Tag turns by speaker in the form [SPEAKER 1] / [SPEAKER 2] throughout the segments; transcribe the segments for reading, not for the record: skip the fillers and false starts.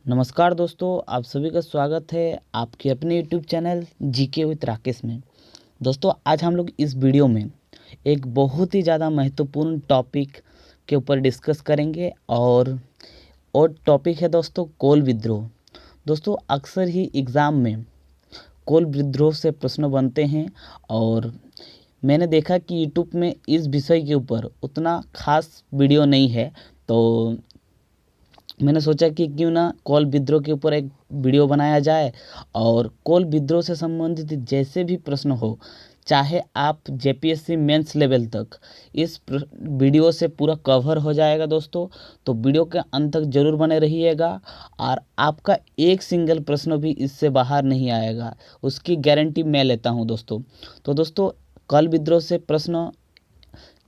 [SPEAKER 1] नमस्कार दोस्तों, आप सभी का स्वागत है आपके अपने YouTube channel GK with Rakesh में। दोस्तों, आज हम लोग इस वीडियो में एक बहुत ही ज़्यादा महत्वपूर्ण टॉपिक के ऊपर डिस्कस करेंगे और टॉपिक है दोस्तों कोल विद्रोह। दोस्तों, अक्सर ही एग्ज़ाम में कोल विद्रोह से प्रश्न बनते हैं और मैंने देखा कि यूट्यूब में इस विषय के ऊपर उतना खास वीडियो नहीं है, तो मैंने सोचा कि क्यों ना कोल विद्रोह के ऊपर एक वीडियो बनाया जाए और कोल विद्रोह से संबंधित जैसे भी प्रश्न हो, चाहे आप जेपीएससी मेंस लेवल तक इस वीडियो से पूरा कवर हो जाएगा दोस्तों। तो वीडियो के अंत तक जरूर बने रहिएगा और आपका एक सिंगल प्रश्न भी इससे बाहर नहीं आएगा, उसकी गारंटी मैं लेता हूं दोस्तों। तो दोस्तों, कोल विद्रोह से प्रश्न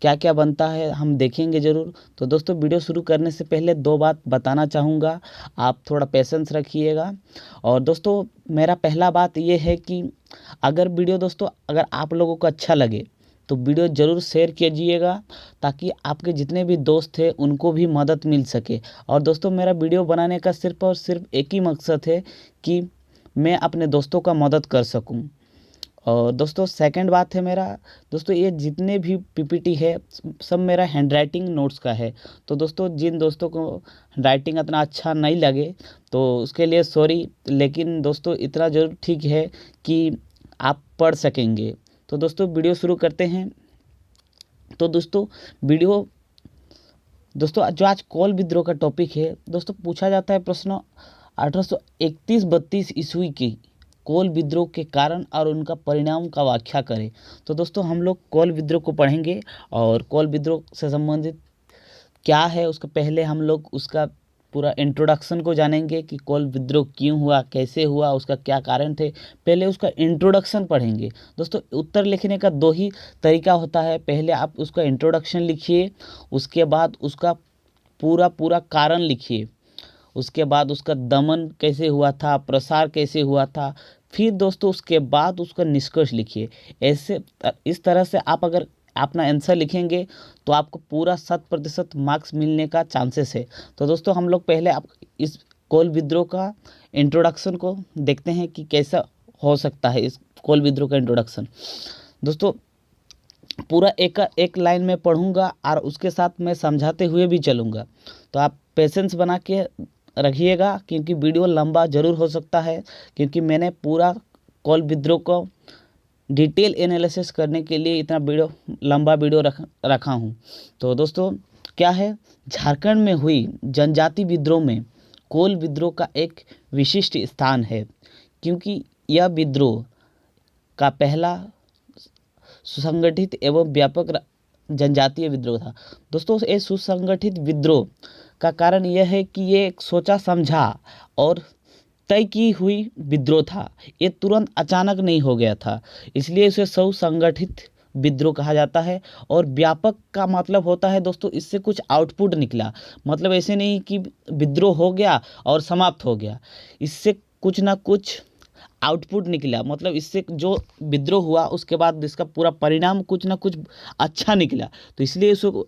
[SPEAKER 1] क्या क्या बनता है हम देखेंगे ज़रूर। तो दोस्तों, वीडियो शुरू करने से पहले दो बात बताना चाहूँगा, आप थोड़ा पेशेंस रखिएगा। और दोस्तों, मेरा पहला बात ये है कि अगर वीडियो दोस्तों अगर आप लोगों को अच्छा लगे तो वीडियो ज़रूर शेयर कीजिएगा, ताकि आपके जितने भी दोस्त हैं उनको भी मदद मिल सके। और दोस्तों, मेरा वीडियो बनाने का सिर्फ और सिर्फ एक ही मकसद है कि मैं अपने दोस्तों का मदद कर सकूं। और दोस्तों, सेकंड बात है मेरा, दोस्तों ये जितने भी पीपीटी है सब मेरा हैंड राइटिंग नोट्स का है। तो दोस्तों, जिन दोस्तों को राइटिंग इतना अच्छा नहीं लगे तो उसके लिए सॉरी, लेकिन दोस्तों इतना ज़रूर ठीक है कि आप पढ़ सकेंगे। तो दोस्तों, वीडियो शुरू करते हैं। तो दोस्तों, वीडियो दोस्तों जो आज कोल विद्रोह का टॉपिक है दोस्तों, पूछा जाता है प्रश्न 1831-32 ईस्वी की कोल विद्रोह के कारण और उनका परिणाम का व्याख्या करें। तो दोस्तों, हम लोग कोल विद्रोह को पढ़ेंगे और कोल विद्रोह से संबंधित क्या है उसका पहले हम लोग उसका पूरा इंट्रोडक्शन को जानेंगे कि कोल विद्रोह क्यों हुआ, कैसे हुआ, उसका क्या कारण थे। पहले उसका इंट्रोडक्शन पढ़ेंगे। दोस्तों, उत्तर लिखने का दो ही तरीका होता है, पहले आप उसका इंट्रोडक्शन लिखिए, उसके बाद उसका पूरा पूरा कारण लिखिए, उसके बाद उसका दमन कैसे हुआ था, प्रसार कैसे हुआ था, फिर दोस्तों उसके बाद उसका निष्कर्ष लिखिए। ऐसे इस तरह से आप अगर अपना आंसर लिखेंगे तो आपको पूरा 100% मार्क्स मिलने का चांसेस है। तो दोस्तों, हम लोग पहले आप इस कोल विद्रोह का इंट्रोडक्शन को देखते हैं कि कैसा हो सकता है इस कोल विद्रोह का इंट्रोडक्शन। दोस्तों, पूरा एक लाइन में पढ़ूंगा और उसके साथ मैं समझाते हुए भी चलूँगा, तो आप पेशेंस बना के रखिएगा, क्योंकि वीडियो लंबा ज़रूर हो सकता है, क्योंकि मैंने पूरा कोल विद्रोह को डिटेल एनालिसिस करने के लिए इतना लंबा वीडियो रखा हूँ। तो दोस्तों, क्या है, झारखंड में हुई जनजाति विद्रोह में कोल विद्रोह का एक विशिष्ट स्थान है, क्योंकि यह विद्रोह का पहला सुसंगठित एवं व्यापक जनजातीय विद्रोह था। दोस्तों, ये सुसंगठित विद्रोह का कारण यह है कि ये एक सोचा समझा और तय की हुई विद्रोह था। ये तुरंत अचानक नहीं हो गया था, इसलिए इसे सुसंगठित विद्रोह कहा जाता है। और व्यापक का मतलब होता है दोस्तों, इससे कुछ आउटपुट निकला, मतलब ऐसे नहीं कि विद्रोह हो गया और समाप्त हो गया, इससे कुछ ना कुछ आउटपुट निकला, मतलब इससे जो विद्रोह हुआ उसके बाद इसका पूरा परिणाम कुछ ना कुछ अच्छा निकला। तो इसलिए इसको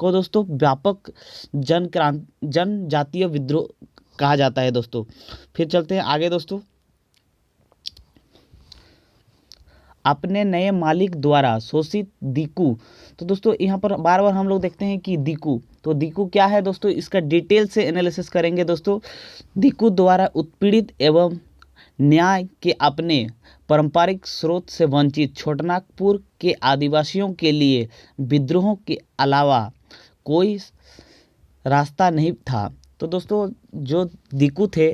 [SPEAKER 1] दोस्तों व्यापक जनजातीय विद्रोह कहा जाता है दोस्तों। फिर चलते हैं आगे दोस्तों। अपने नए मालिक द्वारा शोषित दीकू। तो दोस्तों, यहाँ पर बार बार हम लोग देखते हैं कि दीकू, तो दीकू क्या है दोस्तों, इसका डिटेल से एनालिसिस करेंगे दोस्तों। दीकू द्वारा उत्पीड़ित एवं न्याय के अपने पारंपरिक स्रोत से वंचित छोटनागपुर के आदिवासियों के लिए विद्रोह के अलावा कोई रास्ता नहीं था। तो दोस्तों, जो दीकू थे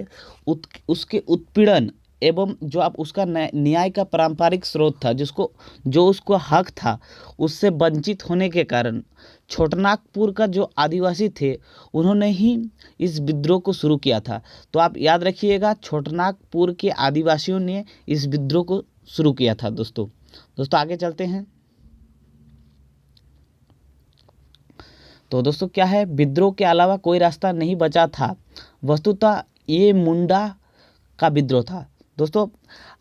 [SPEAKER 1] उसके उत्पीड़न एवं जो आप उसका न्याय का पारंपरिक स्रोत था, जो उसको हक था, उससे वंचित होने के कारण छोटनागपुर का जो आदिवासी थे उन्होंने ही इस विद्रोह को शुरू किया था। तो आप याद रखिएगा, छोटनागपुर के आदिवासियों ने इस विद्रोह को शुरू किया था दोस्तों। आगे चलते हैं। तो दोस्तों, क्या है, विद्रोह के अलावा कोई रास्ता नहीं बचा था, वस्तुतः ये मुंडा का विद्रोह था। दोस्तों,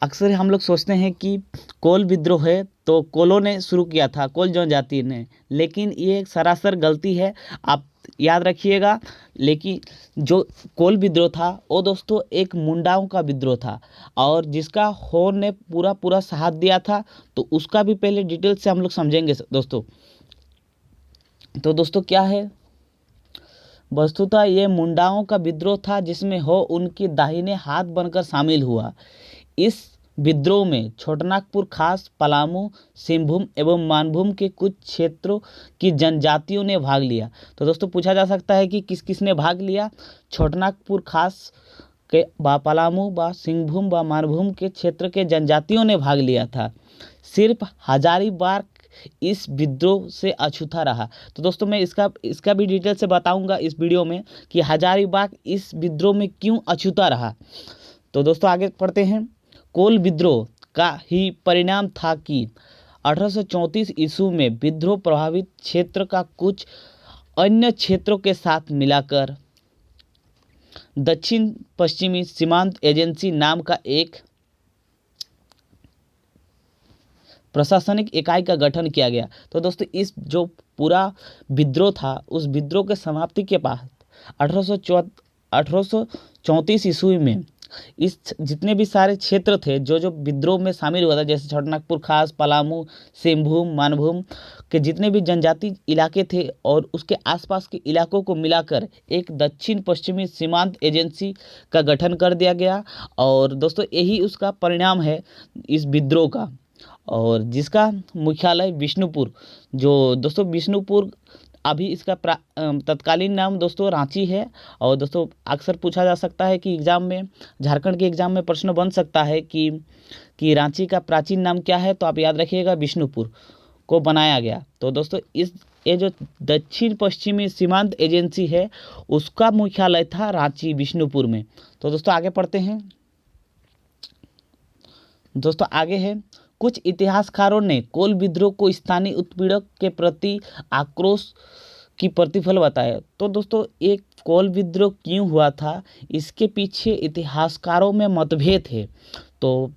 [SPEAKER 1] अक्सर हम लोग सोचते हैं कि कोल विद्रोह है तो कोलों ने शुरू किया था, कोल जनजाति ने, लेकिन ये एक सरासर गलती है, आप याद रखिएगा। लेकिन जो कोल विद्रोह था वो दोस्तों एक मुंडाओं का विद्रोह था, और जिसका होर ने पूरा पूरा साथ दिया था, तो उसका भी पहले डिटेल से हम लोग समझेंगे दोस्तों। तो दोस्तों क्या है, वस्तुतः ये मुंडाओं का विद्रोह था जिसमें हो उनकी दाहिने हाथ बनकर शामिल हुआ। इस विद्रोह में छोटनागपुर खास, पलामू, सिंहभूम एवं मानभूम के कुछ क्षेत्रों की जनजातियों ने भाग लिया। तो दोस्तों पूछा जा सकता है कि किस किस ने भाग लिया। छोटनागपुर खास के पलामू सिंहभूम मानभूम के क्षेत्र के जनजातियों ने भाग लिया था। सिर्फ हजारीबाग इस विद्रोह से अछूता रहा। तो दोस्तों मैं इसका भी डिटेल से बताऊंगा इस वीडियो में कि हजारीबाग इस विद्रोह में क्यों अछूता रहा। तो दोस्तों आगे पढ़ते हैं। कोल विद्रोह का ही परिणाम था कि 1834 ईस्वी में विद्रोह प्रभावित क्षेत्र का कुछ अन्य क्षेत्रों के साथ मिलाकर दक्षिण पश्चिमी सीमांत एजेंसी नाम का एक प्रशासनिक इकाई का गठन किया गया। तो दोस्तों इस जो पूरा विद्रोह था, उस विद्रोह के समाप्ति के बाद 1834 ईस्वी में इस जितने भी सारे क्षेत्र थे जो जो विद्रोह में शामिल हुआ था, जैसे छोटनागपुर खास, पलामू, सिंहभूम, मानभूम के जितने भी जनजाति इलाके थे और उसके आसपास के इलाकों को मिलाकर एक दक्षिण पश्चिमी सीमांत एजेंसी का गठन कर दिया गया। और दोस्तों यही उसका परिणाम है इस विद्रोह का, और जिसका मुख्यालय बिष्णुपुर, जो दोस्तों बिष्णुपुर अभी इसका तत्कालीन नाम दोस्तों रांची है। और दोस्तों अक्सर पूछा जा सकता है कि एग्ज़ाम में, झारखंड के एग्ज़ाम में प्रश्न बन सकता है कि रांची का प्राचीन नाम क्या है, तो आप याद रखिएगा बिष्णुपुर को बनाया गया। तो दोस्तों ये जो दक्षिण पश्चिमी सीमांत एजेंसी है उसका मुख्यालय था रांची बिष्णुपुर में। तो दोस्तों आगे पढ़ते हैं। दोस्तों आगे है, कुछ इतिहासकारों ने कोल विद्रोह को स्थानीय उत्पीड़क के प्रति आक्रोश की प्रतिफल बताया। तो दोस्तों एक कोल विद्रोह क्यों हुआ था, इसके पीछे इतिहासकारों में मतभेद है। तो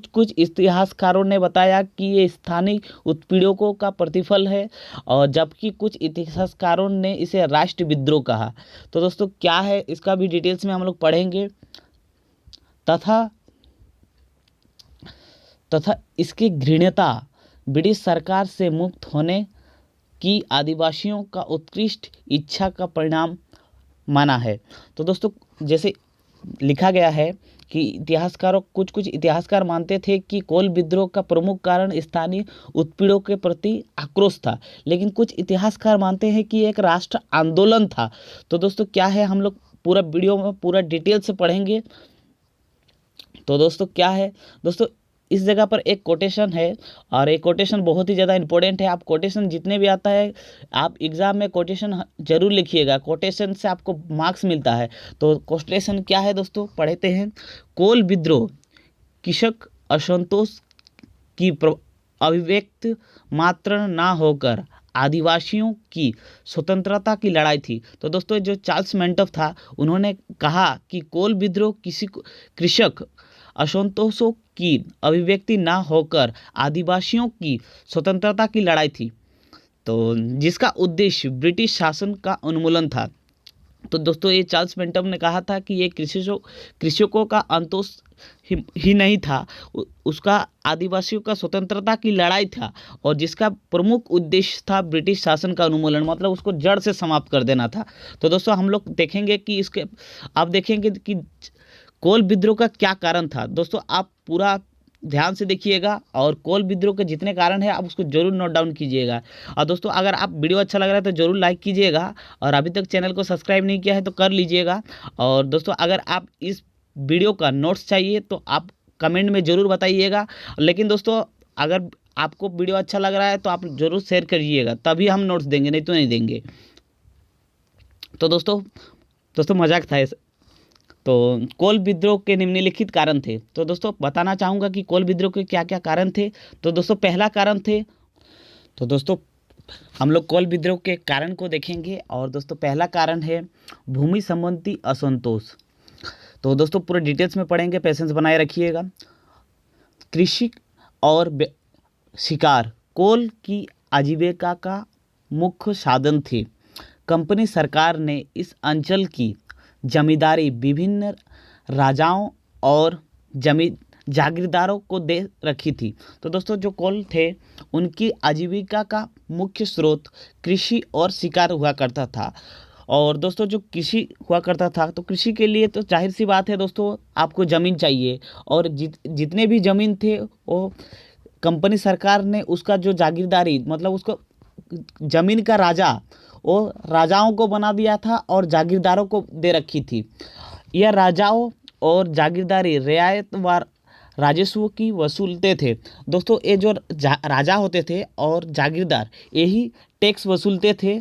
[SPEAKER 1] कुछ इतिहासकारों ने बताया कि ये स्थानीय उत्पीड़कों का प्रतिफल है, और जबकि कुछ इतिहासकारों ने इसे राष्ट्र विद्रोह कहा। तो दोस्तों क्या है, इसका भी डिटेल्स में हम लोग पढ़ेंगे। तथा इसकी घृण्यता ब्रिटिश सरकार से मुक्त होने की आदिवासियों का उत्कृष्ट इच्छा का परिणाम माना है। तो दोस्तों जैसे लिखा गया है कि कुछ इतिहासकार मानते थे कि कोल विद्रोह का प्रमुख कारण स्थानीय उत्पीड़कों के प्रति आक्रोश था, लेकिन कुछ इतिहासकार मानते हैं कि एक राष्ट्र आंदोलन था। तो दोस्तों क्या है, हम लोग पूरा वीडियो में पूरा डिटेल से पढ़ेंगे। तो दोस्तों क्या है, दोस्तों इस जगह पर एक कोटेशन है, और एक कोटेशन बहुत ही ज़्यादा इंपॉर्टेंट है। आप कोटेशन जितने भी आता है, आप एग्ज़ाम में कोटेशन जरूर लिखिएगा, कोटेशन से आपको मार्क्स मिलता है। तो कोटेशन क्या है दोस्तों, पढ़ते हैं। कोल विद्रोह कृषक असंतोष की अभिव्यक्त मात्र ना होकर आदिवासियों की स्वतंत्रता की लड़ाई थी। तो दोस्तों जो चार्ल्स मैंटफ था, उन्होंने कहा कि कोल विद्रोह कृषक असंतोषों की अभिव्यक्ति ना होकर आदिवासियों की स्वतंत्रता की लड़ाई थी, तो जिसका उद्देश्य ब्रिटिश शासन का उन्मूलन था। तो दोस्तों ये चार्ल्स मैंटफ ने कहा था कि ये कृषकों का अंतोष ही नहीं था, उसका आदिवासियों का स्वतंत्रता की लड़ाई था, और जिसका प्रमुख उद्देश्य था ब्रिटिश शासन का उन्मूलन, मतलब उसको जड़ से समाप्त कर देना था। तो दोस्तों हम लोग देखेंगे कि आप देखेंगे कि कोल विद्रोह का क्या कारण था। दोस्तों आप पूरा ध्यान से देखिएगा, और कोल विद्रोह के जितने कारण है आप उसको जरूर नोट डाउन कीजिएगा। और दोस्तों अगर आप वीडियो अच्छा लग रहा है तो जरूर लाइक कीजिएगा, और अभी तक चैनल को सब्सक्राइब नहीं किया है तो कर लीजिएगा। और दोस्तों अगर आप इस वीडियो का नोट्स चाहिए तो आप कमेंट में ज़रूर बताइएगा। लेकिन दोस्तों अगर आपको वीडियो अच्छा लग रहा है तो आप ज़रूर शेयर करिएगा, तभी हम नोट्स देंगे, नहीं तो नहीं देंगे। तो दोस्तों मजाक था। तो कोल विद्रोह के निम्नलिखित कारण थे। तो दोस्तों बताना चाहूँगा कि कोल विद्रोह के क्या क्या कारण थे। तो दोस्तों पहला कारण थे, तो दोस्तों हम लोग कोल विद्रोह के कारण को देखेंगे। और दोस्तों पहला कारण है भूमि संबंधी असंतोष। तो दोस्तों पूरे डिटेल्स में पढ़ेंगे, पेशेंस बनाए रखिएगा। कृषि और शिकार कोल की आजीविका का मुख्य साधन थे। कंपनी सरकार ने इस अंचल की जमींदारी विभिन्न राजाओं और जमी जागीरदारों को दे रखी थी। तो दोस्तों जो कोल थे उनकी आजीविका का मुख्य स्रोत कृषि और शिकार हुआ करता था। और दोस्तों जो कृषि हुआ करता था तो कृषि के लिए तो जाहिर सी बात है दोस्तों, आपको ज़मीन चाहिए, और जितने भी ज़मीन थे वो कंपनी सरकार ने उसका जो जागीरदारी मतलब उसको ज़मीन का राजा वो राजाओं को बना दिया था और जागीरदारों को दे रखी थी। यह राजाओं और जागीरदारी रियायतवार राजस्व की वसूलते थे। दोस्तों ये जो राजा होते थे और जागीरदार यही टैक्स वसूलते थे।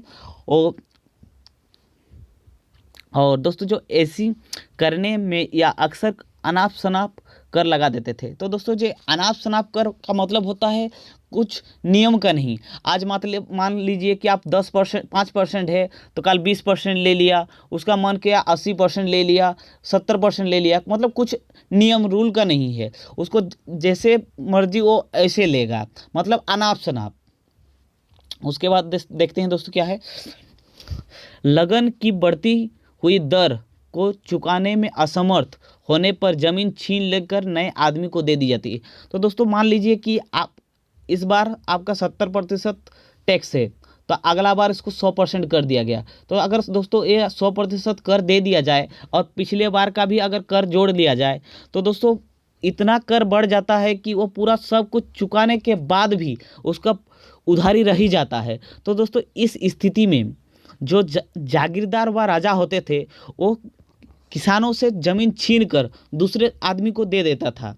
[SPEAKER 1] और दोस्तों जो ऐसी करने में या अक्सर अनाप शनाप कर लगा देते थे। तो दोस्तों जो अनाप शनाप कर का मतलब होता है कुछ नियम का नहीं। आज मान लीजिए कि आप 10% 5% है तो कल 20% ले लिया, उसका मन किया 80% ले लिया, 70% ले लिया, मतलब कुछ नियम रूल का नहीं है। उसको जैसे मर्जी वो ऐसे लेगा, मतलब अनाप शनाप। उसके बाद देखते हैं दोस्तों क्या है, लगन की बढ़ती हुई दर को चुकाने में असमर्थ होने पर जमीन छीन लेकर नए आदमी को दे दी जाती है। तो दोस्तों मान लीजिए कि आप इस बार आपका 70% टैक्स है तो अगला बार इसको 100% कर दिया गया। तो अगर दोस्तों ये 100% कर दे दिया जाए और पिछले बार का भी अगर कर जोड़ लिया जाए तो दोस्तों इतना कर बढ़ जाता है कि वो पूरा सब कुछ चुकाने के बाद भी उसका उधारी रह ही जाता है। तो दोस्तों इस स्थिति में जो जागीरदार व राजा होते थे वो किसानों से जमीन छीन कर दूसरे आदमी को दे देता था,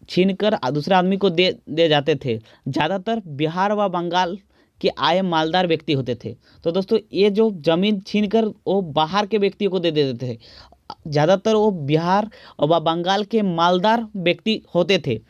[SPEAKER 1] छीन कर दूसरे आदमी को दे जाते थे। ज़्यादातर बिहार व बंगाल के आए मालदार व्यक्ति होते थे। तो दोस्तों ये जो जमीन छीन कर वो बाहर के व्यक्तियों को दे देते थे, ज़्यादातर वो बिहार व बंगाल के मालदार व्यक्ति होते थे।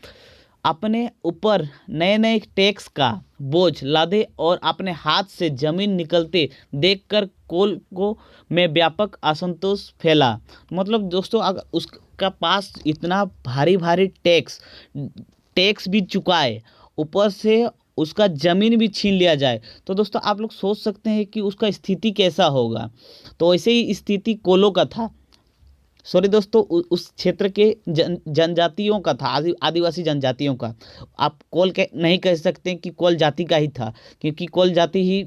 [SPEAKER 1] अपने ऊपर नए नए टैक्स का बोझ लादे और अपने हाथ से जमीन निकलते देखकर कोल को में व्यापक असंतोष फैला। मतलब दोस्तों अगर उसका पास इतना भारी भारी टैक्स भी चुकाए, ऊपर से उसका ज़मीन भी छीन लिया जाए, तो दोस्तों आप लोग सोच सकते हैं कि उसका स्थिति कैसा होगा। तो ऐसे ही स्थिति कोलों का था। सॉरी दोस्तों उस क्षेत्र के जनजातियों का था, आदिवासी जनजातियों का। आप कोल के नहीं कह सकते कि कोल जाति का ही था, क्योंकि कोल जाति ही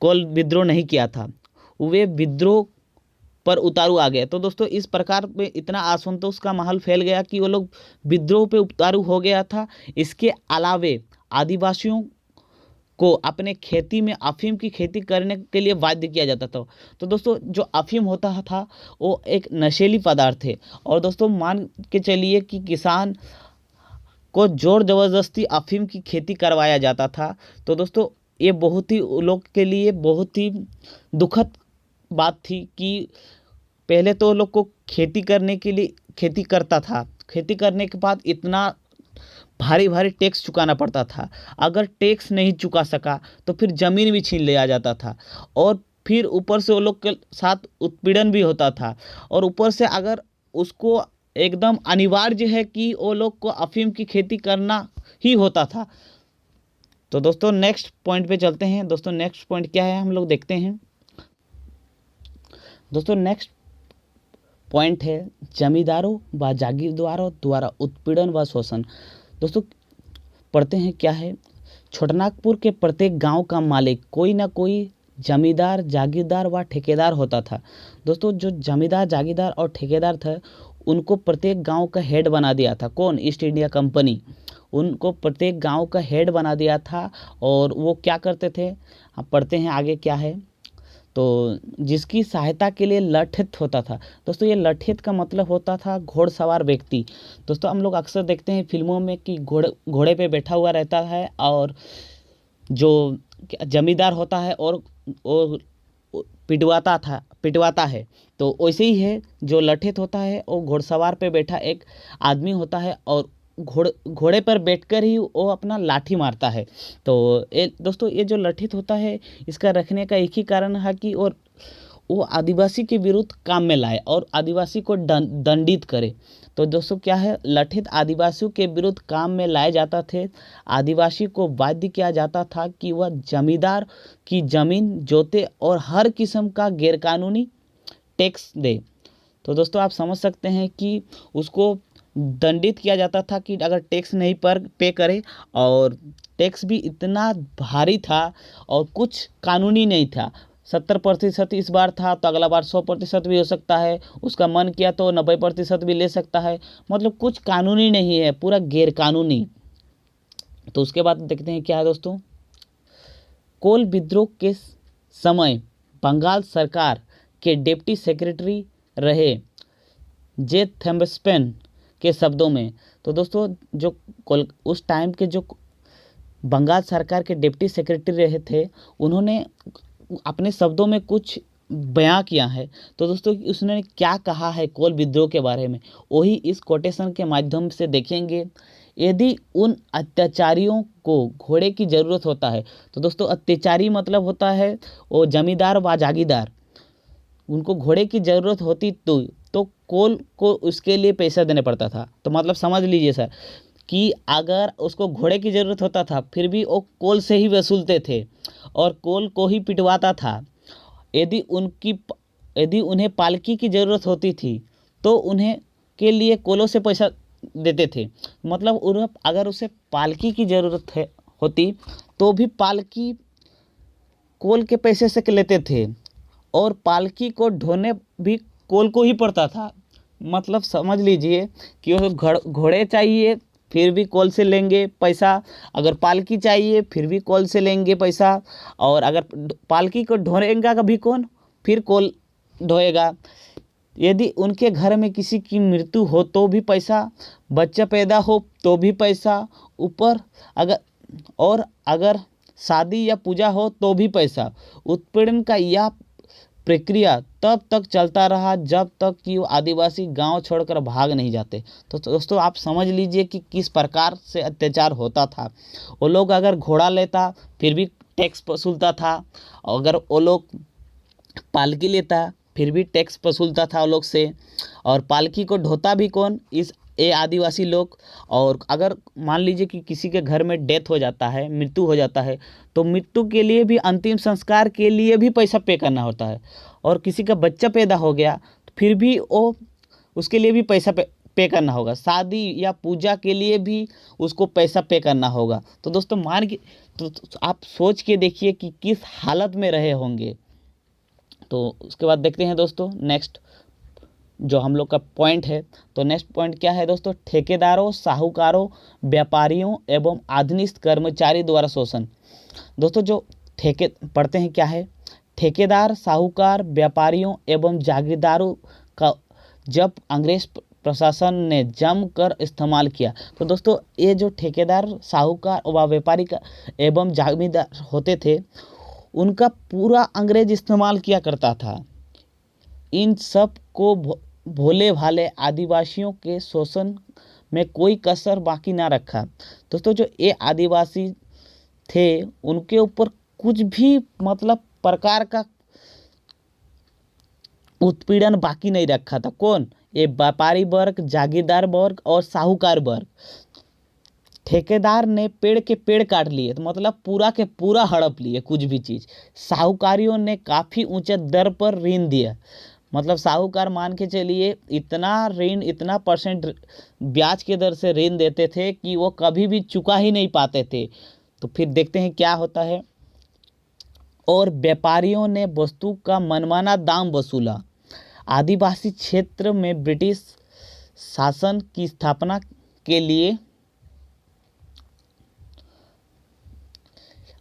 [SPEAKER 1] कोल विद्रोह नहीं किया था, वे विद्रोह पर उतारू आ गए। तो दोस्तों इस प्रकार में इतना असंतोष का माहौल फैल गया कि वो लोग विद्रोह पे उतारू हो गया था। इसके अलावे आदिवासियों को अपने खेती में अफीम की खेती करने के लिए बाध्य किया जाता था। तो दोस्तों जो अफीम होता था वो एक नशीली पदार्थ है, और दोस्तों मान के चलिए कि किसान को जोर ज़बरदस्ती अफीम की खेती करवाया जाता था। तो दोस्तों ये बहुत ही लोग के लिए बहुत ही दुखद बात थी कि पहले तो लोग को खेती करने के लिए खेती करता था, खेती करने के बाद इतना भारी भारी टैक्स चुकाना पड़ता था। अगर टैक्स नहीं चुका सका तो फिर ज़मीन भी छीन लिया जाता था, और फिर ऊपर से वो लोग के साथ उत्पीड़न भी होता था, और ऊपर से अगर उसको एकदम अनिवार्य है कि वो लोग को अफीम की खेती करना ही होता था। तो दोस्तों नेक्स्ट पॉइंट पे चलते हैं। दोस्तों नेक्स्ट पॉइंट क्या है हम लोग देखते हैं। दोस्तों नेक्स्ट पॉइंट है जमींदारों व जागीरदारों द्वारा उत्पीड़न व शोषण। दोस्तों पढ़ते हैं क्या है। छोटनागपुर के प्रत्येक गांव का मालिक कोई ना कोई जमींदार, जागीरदार व ठेकेदार होता था। दोस्तों जो जमींदार, जागीरदार और ठेकेदार थे उनको प्रत्येक गांव का हेड बना दिया था। कौन? ईस्ट इंडिया कंपनी उनको प्रत्येक गांव का हेड बना दिया था। और वो क्या करते थे, आप पढ़ते हैं आगे क्या है। तो जिसकी सहायता के लिए लठित होता था। दोस्तों ये लठित का मतलब होता था घोड़सवार व्यक्ति। दोस्तों हम लोग अक्सर देखते हैं फिल्मों में कि घोड़े पे बैठा हुआ रहता है और जो जमींदार होता है और पिटवाता है। तो वैसे ही है, जो लठित होता है वो घोड़सवार पे बैठा एक आदमी होता है और घोड़े पर बैठकर ही वो अपना लाठी मारता है। तो दोस्तों ये जो लठित होता है इसका रखने का एक ही कारण है कि और वो आदिवासी के विरुद्ध काम में लाए और आदिवासी को दंडित करे। तो दोस्तों क्या है, लठित आदिवासियों के विरुद्ध काम में लाए जाता थे। आदिवासी को बाध्य किया जाता था कि वह जमींदार की जमीन जोते और हर किस्म का गैरकानूनी टैक्स दे। तो दोस्तों आप समझ सकते हैं कि उसको दंडित किया जाता था कि अगर टैक्स नहीं पर पे करे, और टैक्स भी इतना भारी था और कुछ कानूनी नहीं था। 70% इस बार था तो अगला बार 100% भी हो सकता है, उसका मन किया तो 90% भी ले सकता है। मतलब कुछ कानूनी नहीं है, पूरा गैर कानूनी। तो उसके बाद देखते हैं क्या है दोस्तों, कोल विद्रोह के समय बंगाल सरकार के डिप्टी सेक्रेटरी रहे जे थेम्बस्पेन के शब्दों में। तो दोस्तों जो उस टाइम के जो बंगाल सरकार के डिप्टी सेक्रेटरी रहे थे, उन्होंने अपने शब्दों में कुछ बयां किया है। तो दोस्तों उसने क्या कहा है कोल विद्रोह के बारे में, वही इस कोटेशन के माध्यम से देखेंगे। यदि उन अत्याचारियों को घोड़े की ज़रूरत होता है, तो दोस्तों अत्याचारी मतलब होता है वो जमींदार व जागीरदार, उनको घोड़े की ज़रूरत होती तो कोल को उसके लिए पैसा देने पड़ता था। तो मतलब समझ लीजिए सर कि अगर उसको घोड़े की ज़रूरत होता था फिर भी वो कोल से ही वसूलते थे और कोल को ही पिटवाता था। यदि उन्हें पालकी की ज़रूरत होती थी तो उन्हें के लिए कोलों से पैसा देते थे। मतलब उन्हें अगर उसे पालकी की ज़रूरत होती तो भी पालकी कोल के पैसे से लेते थे, और पालकी को ढोने भी कोल को ही पड़ता था। मतलब समझ लीजिए कि वो घोड़े चाहिए फिर भी कोल से लेंगे पैसा, अगर पालकी चाहिए फिर भी कोल से लेंगे पैसा, और अगर पालकी को ढोएगा कभी कौन, फिर कोल ढोएगा। यदि उनके घर में किसी की मृत्यु हो तो भी पैसा, बच्चा पैदा हो तो भी पैसा, ऊपर अगर शादी या पूजा हो तो भी पैसा। उत्पीड़न का यह प्रक्रिया तब तक चलता रहा जब तक कि वो आदिवासी गांव छोड़कर भाग नहीं जाते। तो दोस्तों आप समझ लीजिए कि किस प्रकार से अत्याचार होता था। वो लोग अगर घोड़ा लेता फिर भी टैक्स वसूलता था, अगर वो लोग पालकी लेता फिर भी टैक्स वसूलता था वो लोग से, और पालकी को ढोता भी कौन, ये आदिवासी लोग। और अगर मान लीजिए कि किसी के घर में डेथ हो जाता है, मृत्यु हो जाता है, तो मृत्यु के लिए भी, अंतिम संस्कार के लिए भी पैसा पे करना होता है। और किसी का बच्चा पैदा हो गया तो फिर भी वो उसके लिए भी पैसा पे करना होगा। शादी या पूजा के लिए भी उसको पैसा पे करना होगा। तो दोस्तों मान के तो आप सोच के देखिए कि किस हालत में रहे होंगे। तो उसके बाद देखते हैं दोस्तों नेक्स्ट जो हम लोग का पॉइंट है। तो नेक्स्ट पॉइंट क्या है दोस्तों, ठेकेदारों, साहूकारों, व्यापारियों एवं अधीनस्थ कर्मचारी द्वारा शोषण। दोस्तों जो पढ़ते हैं क्या है, ठेकेदार, साहूकार, व्यापारियों एवं जागीरदारों का जब अंग्रेज प्रशासन ने जमकर इस्तेमाल किया। तो दोस्तों ये जो ठेकेदार, साहूकार व व्यापारी का एवं जागीरदार होते थे, उनका पूरा अंग्रेज इस्तेमाल किया करता था। इन सब को भोले भाले आदिवासियों के शोषण में कोई कसर बाकी ना रखा। दोस्तों जो ये आदिवासी थे उनके ऊपर कुछ भी मतलब प्रकार का उत्पीड़न बाकी नहीं रखा था। कौन, ये व्यापारी वर्ग, जागीरदार वर्ग और साहूकार वर्ग। ठेकेदार ने पेड़ के पेड़ काट लिए, तो मतलब पूरा के पूरा हड़प लिए कुछ भी चीज़। साहूकारियों ने काफ़ी ऊंचे दर पर ऋण दिया। मतलब साहूकार मान के चलिए इतना ऋण, इतना % ब्याज के दर से ऋण देते थे कि वो कभी भी चुका ही नहीं पाते थे। तो फिर देखते हैं क्या होता है। और व्यापारियों ने वस्तु का मनमाना दाम वसूला। आदिवासी क्षेत्र में ब्रिटिश शासन की स्थापना के लिए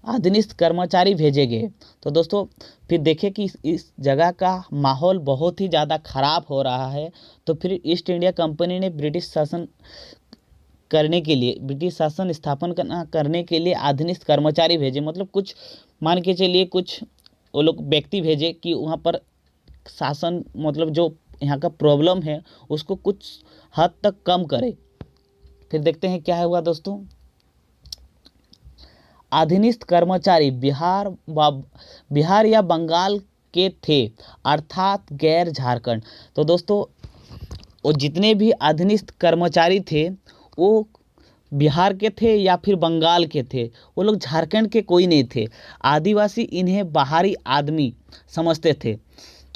[SPEAKER 1] अधीनस्थ कर्मचारी भेजे गए। तो दोस्तों फिर देखें कि इस जगह का माहौल बहुत ही ज़्यादा ख़राब हो रहा है। तो फिर ईस्ट इंडिया कंपनी ने ब्रिटिश शासन स्थापन करने के लिए अधीनस्थ कर्मचारी भेजे। मतलब कुछ मान के चलिए कुछ वो लोग व्यक्ति भेजे कि वहाँ पर शासन, मतलब जो यहाँ का प्रॉब्लम है उसको कुछ हद तक कम करे। फिर देखते हैं क्या हुआ दोस्तों। अधीनस्थ कर्मचारी बिहार या बंगाल के थे, अर्थात गैर झारखंड। तो दोस्तों वो जितने भी अधीनस्थ कर्मचारी थे वो बिहार के थे या फिर बंगाल के थे, वो लोग झारखंड के कोई नहीं थे। आदिवासी इन्हें बाहरी आदमी समझते थे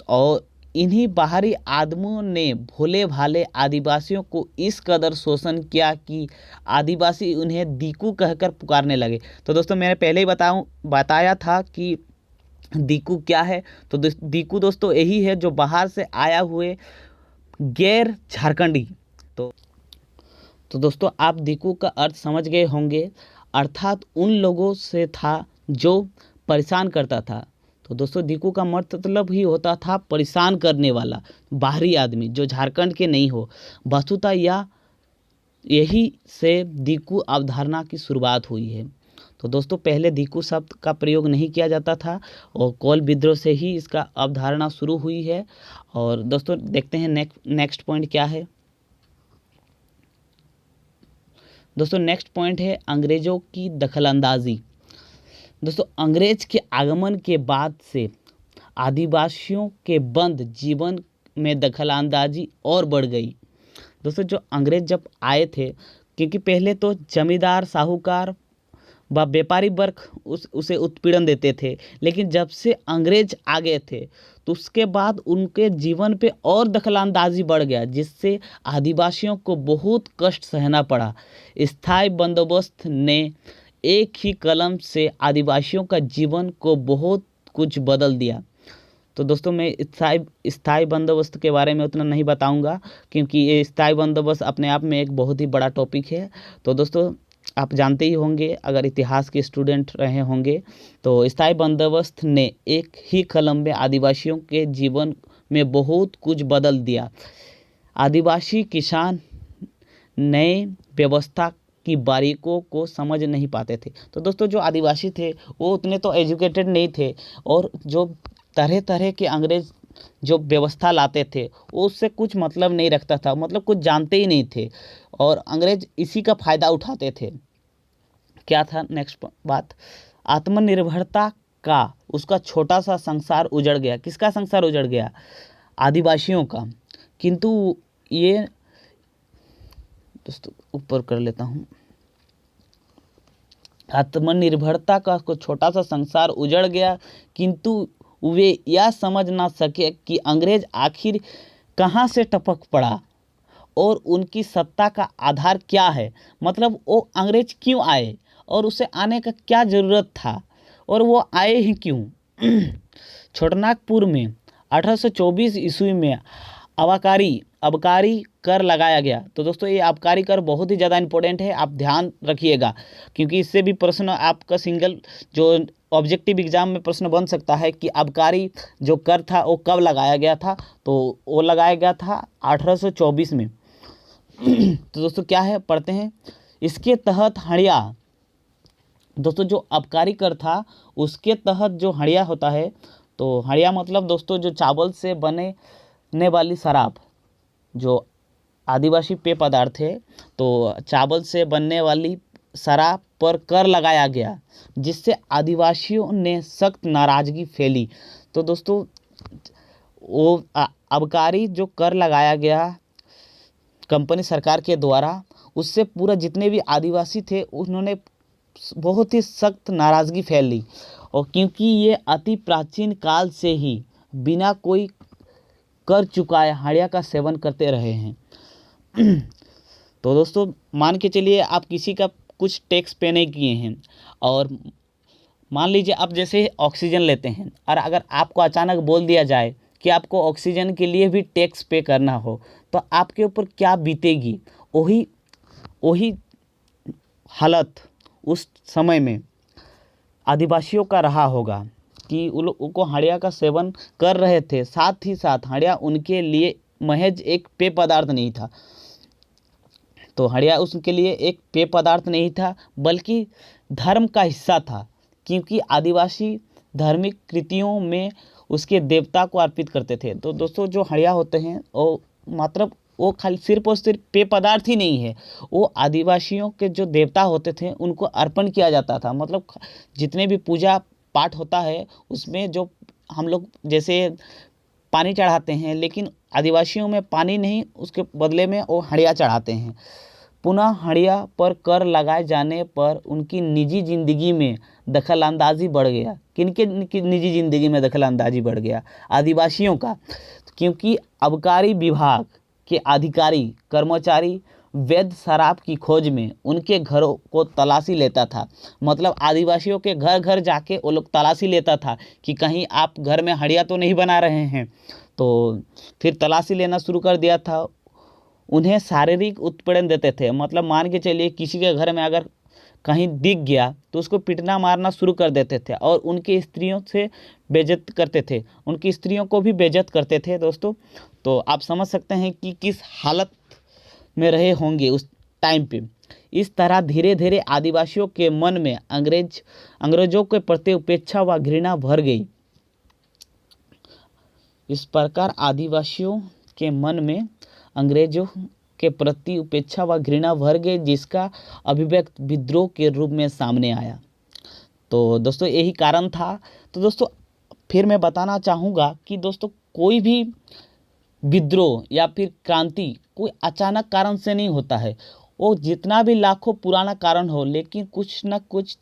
[SPEAKER 1] और इन्हीं बाहरी आदमियों ने भोले भाले आदिवासियों को इस कदर शोषण किया कि आदिवासी उन्हें दीकू कहकर पुकारने लगे। तो दोस्तों मैंने पहले ही बताया था कि दीकू क्या है। तो दीकू दोस्तों यही है जो बाहर से आया हुए गैर झारखंडी। तो दोस्तों आप दीकू का अर्थ समझ गए होंगे, अर्थात उन लोगों से था जो परेशान करता था। तो दोस्तों दीकू का मतलब ही होता था परेशान करने वाला बाहरी आदमी जो झारखंड के नहीं हो। वस्तुतः यही से दीकू अवधारणा की शुरुआत हुई है। तो दोस्तों पहले दीकू शब्द का प्रयोग नहीं किया जाता था और कोल विद्रोह से ही इसका अवधारणा शुरू हुई है। और दोस्तों देखते हैं नेक्स्ट पॉइंट क्या है। दोस्तों नेक्स्ट पॉइंट है अंग्रेज़ों की दखलंदाजी। दोस्तों अंग्रेज के आगमन के बाद से आदिवासियों के बंद जीवन में दखलंदाजी और बढ़ गई। दोस्तों जो अंग्रेज जब आए थे, क्योंकि पहले तो जमींदार साहूकार व व्यापारी वर्ग उसे उत्पीड़न देते थे, लेकिन जब से अंग्रेज आ गए थे तो उसके बाद उनके जीवन पे और दखलंदाजी बढ़ गया, जिससे आदिवासियों को बहुत कष्ट सहना पड़ा। स्थायी बंदोबस्त ने एक ही कलम से आदिवासियों का जीवन को बहुत कुछ बदल दिया। तो दोस्तों मैं स्थायी बंदोबस्त के बारे में उतना नहीं बताऊंगा, क्योंकि ये स्थायी बंदोबस्त अपने आप में एक बहुत ही बड़ा टॉपिक है। तो दोस्तों आप जानते ही होंगे, अगर इतिहास के स्टूडेंट रहे होंगे, तो स्थायी बंदोबस्त ने एक ही कलम में आदिवासियों के जीवन में बहुत कुछ बदल दिया। आदिवासी किसान नए व्यवस्था की बारीकों को समझ नहीं पाते थे। तो दोस्तों जो आदिवासी थे वो उतने तो एजुकेटेड नहीं थे, और जो तरह तरह के अंग्रेज जो व्यवस्था लाते थे वो उससे कुछ मतलब नहीं रखता था, मतलब कुछ जानते ही नहीं थे, और अंग्रेज इसी का फ़ायदा उठाते थे। क्या था नेक्स्ट बात, आत्मनिर्भरता का उसका छोटा सा संसार उजड़ गया। किसका संसार उजड़ गया? आदिवासियों का। किंतु ये दोस्तों ऊपर कर लेता हूँ, आत्मनिर्भरता का छोटा सा संसार उजड़ गया, किंतु वे यह समझ ना सके कि अंग्रेज आखिर कहाँ से टपक पड़ा और उनकी सत्ता का आधार क्या है। मतलब वो अंग्रेज क्यों आए और उसे आने का क्या ज़रूरत था, और वो आए ही क्यों। छोटनागपुर में 1824 ईस्वी में आबकारी कर लगाया गया। तो दोस्तों ये आबकारी कर बहुत ही ज़्यादा इम्पोर्टेंट है, आप ध्यान रखिएगा, क्योंकि इससे भी प्रश्न आपका सिंगल जो ऑब्जेक्टिव एग्जाम में प्रश्न बन सकता है कि आबकारी जो कर था वो कब लगाया गया था। तो वो लगाया गया था 1824 में। तो दोस्तों क्या है पढ़ते हैं। इसके तहत हड़िया, दोस्तों जो आबकारी कर था उसके तहत जो हड़िया होता है, तो हड़िया मतलब दोस्तों जो चावल से बने वाली शराब, जो आदिवासी पेय पदार्थ है, तो चावल से बनने वाली शराब पर कर लगाया गया, जिससे आदिवासियों ने सख्त नाराज़गी फैली। तो दोस्तों वो आबकारी जो कर लगाया गया कंपनी सरकार के द्वारा, उससे पूरा जितने भी आदिवासी थे उन्होंने बहुत ही सख्त नाराज़गी फैल ली। और क्योंकि ये अति प्राचीन काल से ही बिना कोई कर चुकाए हड़िया का सेवन करते रहे हैं। तो दोस्तों मान के चलिए आप किसी का कुछ टैक्स पे नहीं किए हैं, और मान लीजिए आप जैसे ऑक्सीजन लेते हैं, और अगर आपको अचानक बोल दिया जाए कि आपको ऑक्सीजन के लिए भी टैक्स पे करना हो, तो आपके ऊपर क्या बीतेगी। वही हालत उस समय में आदिवासियों का रहा होगा कि वो लोग को हड़िया का सेवन कर रहे थे, साथ ही साथ हड़िया उनके लिए महज एक पेय पदार्थ नहीं था। तो हड़िया उसके लिए एक पेय पदार्थ नहीं था, बल्कि धर्म का हिस्सा था, क्योंकि आदिवासी धार्मिक कृतियों में उसके देवता को अर्पित करते थे। तो दोस्तों जो हड़िया होते हैं वो मतलब वो खाली सिर्फ और सिर्फ पेय पदार्थ ही नहीं है, वो आदिवासियों के जो देवता होते थे उनको अर्पण किया जाता था। मतलब जितने भी पूजा पाठ होता है उसमें जो हम लोग जैसे पानी चढ़ाते हैं, लेकिन आदिवासियों में पानी नहीं, उसके बदले में वो हड़िया चढ़ाते हैं। पुनः हड़िया पर कर लगाए जाने पर उनकी निजी ज़िंदगी में दखल अंदाजी बढ़ गया। किनके निजी ज़िंदगी में दखल अंदाजी बढ़ गया? आदिवासियों का। क्योंकि आबकारी विभाग के अधिकारी कर्मचारी वैध शराब की खोज में उनके घरों को तलाशी लेता था। मतलब आदिवासियों के घर घर जाके वो लोग तलाशी लेता था कि कहीं आप घर में हड़िया तो नहीं बना रहे हैं। तो फिर तलाशी लेना शुरू कर दिया था। उन्हें शारीरिक उत्पीड़न देते थे। मतलब मान के चलिए किसी के घर में अगर कहीं दिख गया तो उसको पीटना मारना शुरू कर देते थे और उनकी स्त्रियों से बेइज्जत करते थे, उनकी स्त्रियों को भी बेइज्जत करते थे दोस्तों। तो आप समझ सकते हैं कि किस हालत में रहे होंगे उस टाइम पे। इस तरह धीरे धीरे आदिवासियों के मन में अंग्रेजों के प्रति उपेक्षा व घृणा भर गई। इस प्रकार आदिवासियों के मन में अंग्रेजों के प्रति उपेक्षा व घृणा भर गई, जिसका अभिव्यक्त विद्रोह के रूप में सामने आया। तो दोस्तों यही कारण था। तो दोस्तों फिर मैं बताना चाहूँगा कि दोस्तों कोई भी विद्रोह या फिर क्रांति कोई अचानक कारण से नहीं होता है। वो जितना भी लाखों पुराना कारण हो, लेकिन कुछ न कुछ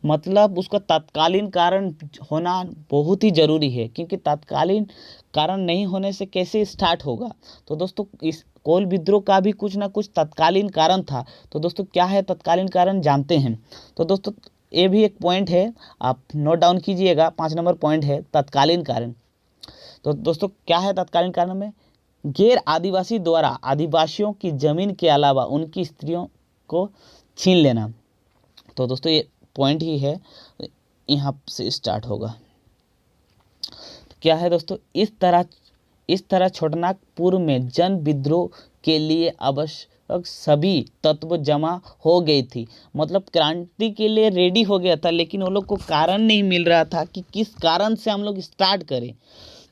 [SPEAKER 1] मतलब उसका तत्कालीन कारण होना बहुत ही ज़रूरी है, क्योंकि तत्कालीन कारण नहीं होने से कैसे स्टार्ट होगा। तो दोस्तों इस कोल विद्रोह का भी कुछ ना कुछ तत्कालीन कारण था। तो दोस्तों क्या है तत्कालीन कारण जानते हैं। तो दोस्तों ये भी एक पॉइंट है, आप नोट डाउन कीजिएगा। 5 नंबर पॉइंट है तत्कालीन कारण। तो दोस्तों क्या है तत्कालीन कारण में? गैर आदिवासी द्वारा आदिवासियों की जमीन के अलावा उनकी स्त्रियों को छीन लेना। तो दोस्तों ये पॉइंट ही है, यहाँ से स्टार्ट होगा। तो क्या है दोस्तों, इस तरह छोटनागपुर में जन विद्रोह के लिए आवश्यक सभी तत्व जमा हो गई थी। मतलब क्रांति के लिए रेडी हो गया था, लेकिन वो लोग को कारण नहीं मिल रहा था कि किस कारण से हम लोग स्टार्ट करें।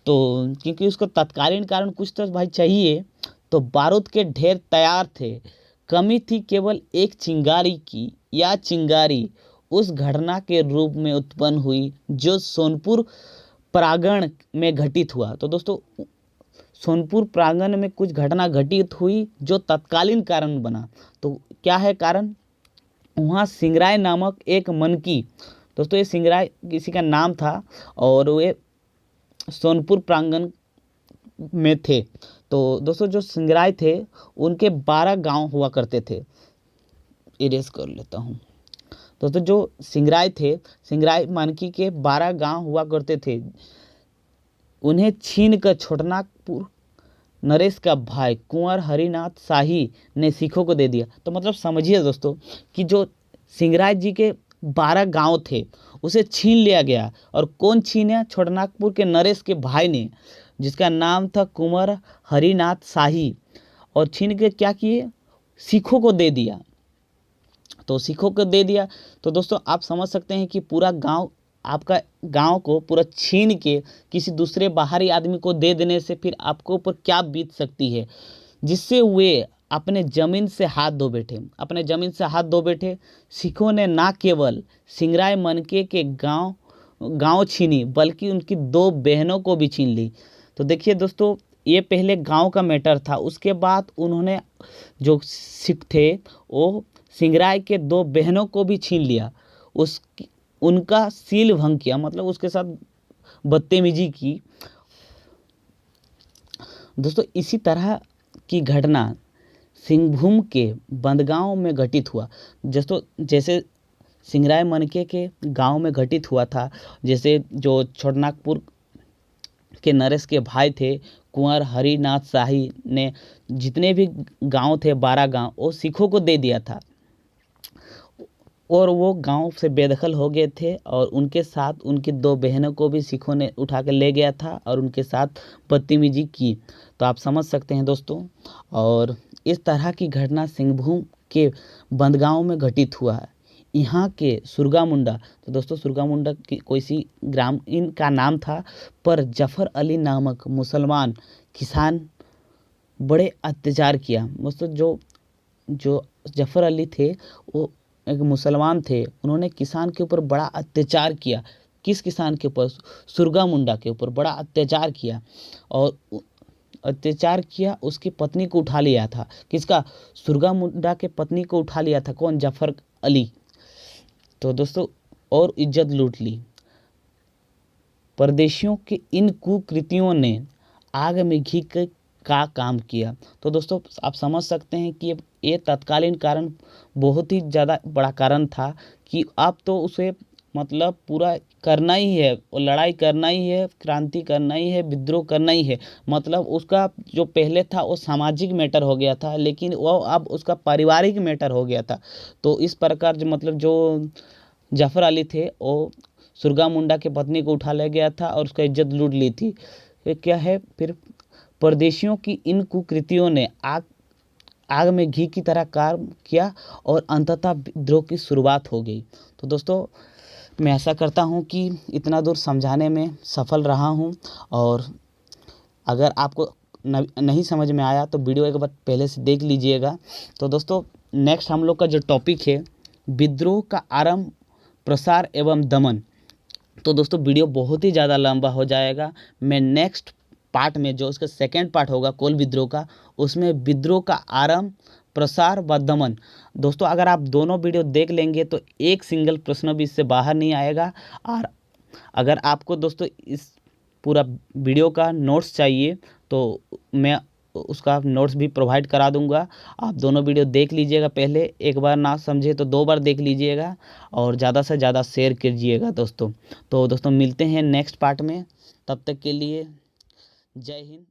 [SPEAKER 1] तो क्योंकि उसको तत्कालीन कारण कुछ तो भाई चाहिए। तो बारूद के ढेर तैयार थे, कमी थी केवल एक चिंगारी की। या चिंगारी उस घटना के रूप में उत्पन्न हुई जो सोनपुर प्रांगण में घटित हुआ। तो दोस्तों सोनपुर प्रांगण में कुछ घटना घटित हुई जो तत्कालीन कारण बना। तो क्या है कारण? वहाँ सिंगराय नामक एक मनकी, दोस्तों ये सिंगराय किसी का नाम था और वे सोनपुर प्रांगण में थे। तो दोस्तों जो सिंगराय थे उनके 12 गांव हुआ करते थे। इरेज कर लेता हूँ। दोस्तों जो सिंगराय थे, सिंगराय मानकी के 12 गांव हुआ करते थे। उन्हें छीन कर छोटनागपुर नरेश का भाई कुंवर हरिनाथ शाही ने सिखों को दे दिया। तो मतलब समझिए दोस्तों कि जो सिंगराय जी के 12 गांव थे उसे छीन लिया गया। और कौन छीने? छोटनागपुर के नरेश के भाई ने, जिसका नाम था कुंवर हरिनाथ शाही। और छीन के क्या किए? सिखों को दे दिया। तो सिखों को दे दिया। तो दोस्तों आप समझ सकते हैं कि पूरा गांव, आपका गांव को पूरा छीन के किसी दूसरे बाहरी आदमी को दे देने से फिर आपको ऊपर क्या बीत सकती है, जिससे वे अपने ज़मीन से हाथ धो बैठे। अपने ज़मीन से हाथ धो बैठे। सिखों ने ना केवल सिंगराय मनके के गांव छीनी, बल्कि उनकी 2 बहनों को भी छीन ली। तो देखिए दोस्तों ये पहले गांव का मैटर था, उसके बाद उन्होंने जो सिख थे वो सिंगराय के 2 बहनों को भी छीन लिया, उनका सील भंग किया, मतलब उसके साथ बदतमीजी की। दोस्तों इसी तरह की घटना सिंहभूम के बंदगांव में घटित हुआ। जैसे सिंगराय मनके के गांव में घटित हुआ था, जैसे जो छोटनागपुर के नरेश के भाई थे कुंवर हरिनाथ शाही ने जितने भी गांव थे 12 गांव वो सिखों को दे दिया था। और वो गांव से बेदखल हो गए थे और उनके साथ उनकी 2 बहनों को भी सिखों ने उठा कर ले गया था और उनके साथ बदतमीजी की। तो आप समझ सकते हैं दोस्तों। और इस तरह की घटना सिंहभूम के बंदगांव में घटित हुआ है। यहाँ के सुरगामुंडा, तो दोस्तों सुरगामुंडा की कोई सी ग्राम इनका नाम था, पर जफ़र अली नामक मुसलमान किसान बड़े अत्याचार किया। दोस्तों जो जफ़र अली थे वो एक मुसलमान थे, उन्होंने किसान के ऊपर बड़ा अत्याचार किया। किस किसान के ऊपर? सुरगा मुंडा के ऊपर बड़ा अत्याचार किया और अत्याचार किया, उसकी पत्नी को उठा लिया था। किसका? सुरगा मुंडा के पत्नी को उठा लिया था। कौन? जफर अली। तो दोस्तों, और इज्जत लूट ली। परदेशियों के इन कुकृतियों ने आग में घी का काम किया। तो दोस्तों, आप समझ सकते हैं कि ये तत्कालीन कारण बहुत ही ज़्यादा बड़ा कारण था कि अब तो उसे मतलब पूरा करना ही है, और लड़ाई करना ही है, क्रांति करना ही है, विद्रोह करना ही है। मतलब उसका जो पहले था वो सामाजिक मैटर हो गया था, लेकिन वो अब उसका पारिवारिक मैटर हो गया था। तो इस प्रकार जो मतलब जो जफर अली थे वो सुरगा मुंडा की पत्नी को उठा ले गया था और उसका इज्जत लूट ली थी। ये क्या है? फिर परदेशियों की इन कुकृतियों ने आग में घी की तरह काम किया और अंततः विद्रोह की शुरुआत हो गई। तो दोस्तों, मैं आशा करता हूँ कि इतना दूर समझाने में सफल रहा हूँ, और अगर आपको नहीं समझ में आया तो वीडियो एक बार पहले से देख लीजिएगा। तो दोस्तों, नेक्स्ट हम लोग का जो टॉपिक है, विद्रोह का आरंभ, प्रसार एवं दमन। तो दोस्तों, वीडियो बहुत ही ज़्यादा लंबा हो जाएगा। मैं नेक्स्ट पार्ट में, जो उसका सेकेंड पार्ट होगा कोल विद्रोह का, उसमें विद्रोह का आरंभ, प्रसार व दमन। दोस्तों, अगर आप दोनों वीडियो देख लेंगे तो एक सिंगल प्रश्न भी इससे बाहर नहीं आएगा। और अगर आपको दोस्तों इस पूरा वीडियो का नोट्स चाहिए तो मैं उसका नोट्स भी प्रोवाइड करा दूंगा। आप दोनों वीडियो देख लीजिएगा। पहले एक बार ना समझे तो 2 बार देख लीजिएगा, और ज़्यादा से ज़्यादा शेयर कीजिएगा दोस्तों। तो दोस्तों, मिलते हैं नेक्स्ट पार्ट में। तब तक के लिए जय हिंद।